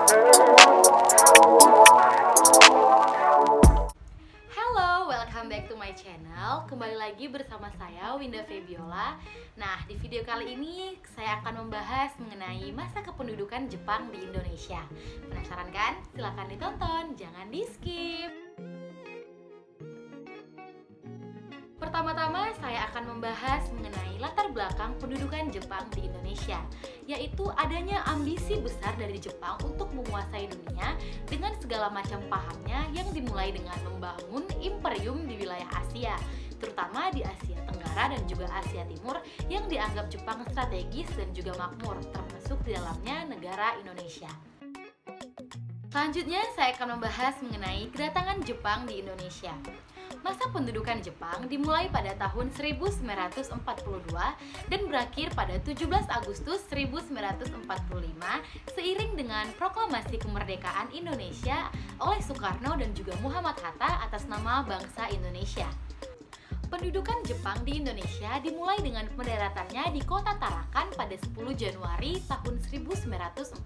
Halo, welcome back to my channel. Kembali lagi bersama saya Winda Febiola. Nah, di video kali ini saya akan membahas mengenai masa kependudukan Jepang di Indonesia. Penasaran kan? Silahkan ditonton, jangan di-skip. Pertama-tama saya akan membahas mengenai latar belakang pendudukan Jepang di Indonesia, yaitu adanya ambisi besar dari Jepang untuk menguasai dunia dengan segala macam pahamnya yang dimulai dengan membangun imperium di wilayah Asia, terutama di Asia Tenggara dan juga Asia Timur yang dianggap Jepang strategis dan juga makmur, termasuk di dalamnya negara Indonesia. Selanjutnya saya akan membahas mengenai kedatangan Jepang di Indonesia. Masa pendudukan Jepang dimulai pada tahun 1942 dan berakhir pada 17 Agustus 1945 seiring dengan proklamasi kemerdekaan Indonesia oleh Soekarno dan juga Muhammad Hatta atas nama bangsa Indonesia. Pendudukan Jepang di Indonesia dimulai dengan pendaratannya di kota Tarakan pada 10 Januari tahun 1942.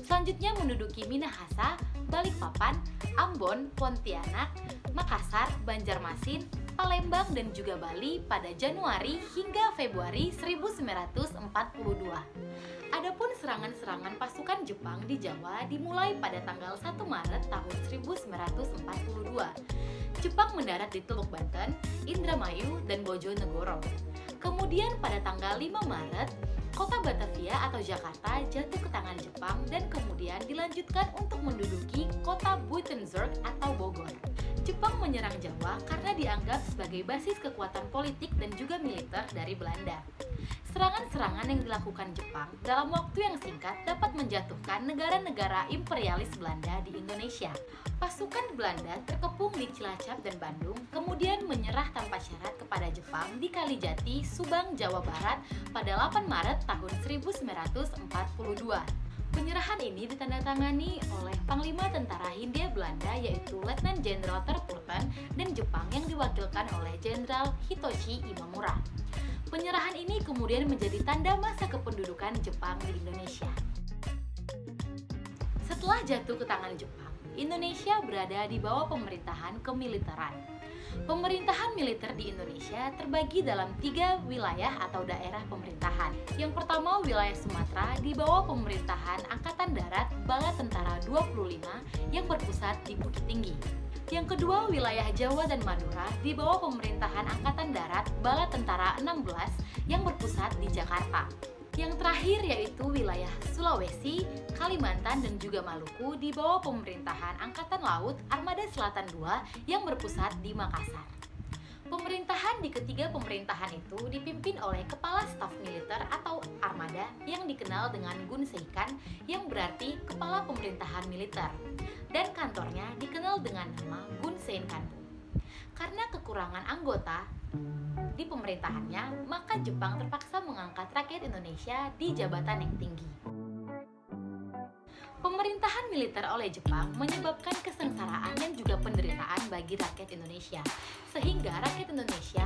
Selanjutnya menduduki Minahasa, Balikpapan, Ambon, Pontianak, Makassar, Banjarmasin, Palembang, dan juga Bali pada Januari hingga Februari 1942. Adapun serangan-serangan pasukan Jepang di Jawa dimulai pada tanggal 1 Maret tahun 1942. Jepang mendarat di Teluk Banten, Indramayu, dan Bojonegoro. Kemudian pada tanggal 5 Maret, kota Batavia atau Jakarta jatuh ke tangan Jepang dan kemudian dilanjutkan untuk menduduki kota Buitenzorg atau Bogor. Jepang menyerang Jawa karena dianggap sebagai basis kekuatan politik dan juga militer dari Belanda. Serangan-serangan yang dilakukan Jepang dalam waktu yang singkat dapat menjatuhkan negara-negara imperialis Belanda di Indonesia. Pasukan Belanda terkepung di Cilacap dan Bandung, kemudian menyerah tanpa syarat kepada Jepang di Kalijati, Subang, Jawa Barat pada 8 Maret tahun 1942. Penyerahan ini ditandatangani oleh Panglima Tentara Hindia Belanda yaitu Letnan Jenderal Terpurten dan Jepang yang diwakilkan oleh Jenderal Hitoshi Imamura. Penyerahan ini kemudian menjadi tanda masa kependudukan Jepang di Indonesia. Setelah jatuh ke tangan Jepang, Indonesia berada di bawah pemerintahan kemiliteran. Pemerintahan militer di Indonesia terbagi dalam 3 wilayah atau daerah pemerintahan. Yang pertama, wilayah Sumatera di bawah pemerintahan Angkatan Darat Bala Tentara 25 yang berpusat di Bukit Tinggi. Yang kedua, wilayah Jawa dan Madura di bawah pemerintahan Angkatan Darat Bala Tentara 16 yang berpusat di Jakarta. Yang terakhir yaitu wilayah Sulawesi, Kalimantan, dan juga Maluku di bawah pemerintahan Angkatan Laut Armada Selatan II yang berpusat di Makassar. Pemerintahan di ketiga pemerintahan itu dipimpin oleh Kepala Staf Militer atau Armada yang dikenal dengan Gunseikan yang berarti Kepala Pemerintahan Militer, dan kantornya dikenal dengan nama Gunseinkanbu. Karena kekurangan anggota di pemerintahannya, maka Jepang terpaksa mengangkat rakyat Indonesia di jabatan yang tinggi. Pemerintahan militer oleh Jepang menyebabkan kesengsaraan dan juga penderitaan bagi rakyat Indonesia, sehingga rakyat Indonesia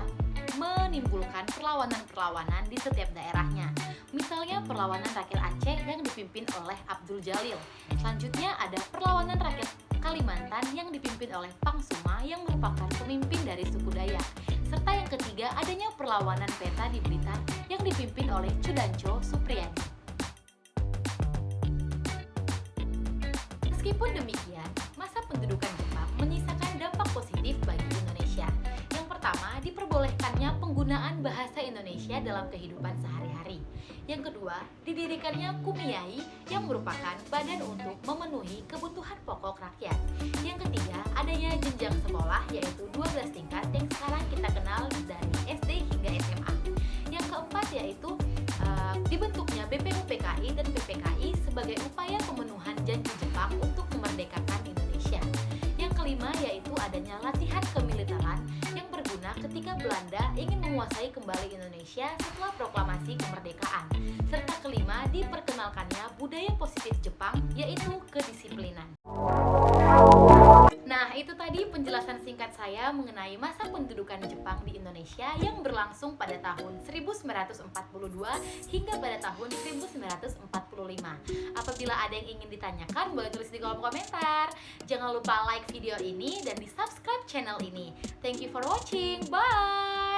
menimbulkan perlawanan-perlawanan di setiap daerahnya. Misalnya perlawanan rakyat Aceh yang dipimpin oleh Abdul Jalil. Selanjutnya ada perlawanan rakyat Kalimantan yang dipimpin oleh Pangsuma yang merupakan pemimpin dari suku Dayak. Serta yang ketiga adanya perlawanan peta di Blitar yang dipimpin oleh Cudanco Supriyadi. Meskipun demikian, masa pendudukan Jepang menyisakan dampak positif bagi Indonesia. Yang pertama, diperbolehkannya penggunaan bahasa Indonesia dalam kehidupan sehari-hari. Yang kedua, didirikannya Kumiai yang merupakan badan untuk memenuhi kebutuhan pokok rakyat. Yang ketiga, adanya jenjang sekolah yaitu 12 tingkat yang sekarang kita kenal dari SD hingga SMA. Yang keempat yaitu dibentuknya BPUPKI dan PPKI sebagai upaya pemenuhan janji Jepang untuk memerdekakan Indonesia. Yang kelima yaitu adanya latihan kemiliteran yang berguna ketika Belanda ingin menguasai kembali Indonesia setelah proklamasi kemerdekaan. Serta kelima, diperkenalkannya budaya positif Jepang yaitu kedisiplinan. Nah, itu tadi penjelasan singkat saya saya mengenai masa pendudukan Jepang di Indonesia yang berlangsung pada tahun 1942 hingga pada tahun 1945. Apabila ada yang ingin ditanyakan, boleh tulis di kolom komentar. Jangan lupa like video ini dan di subscribe channel ini. Thank you for watching. Bye!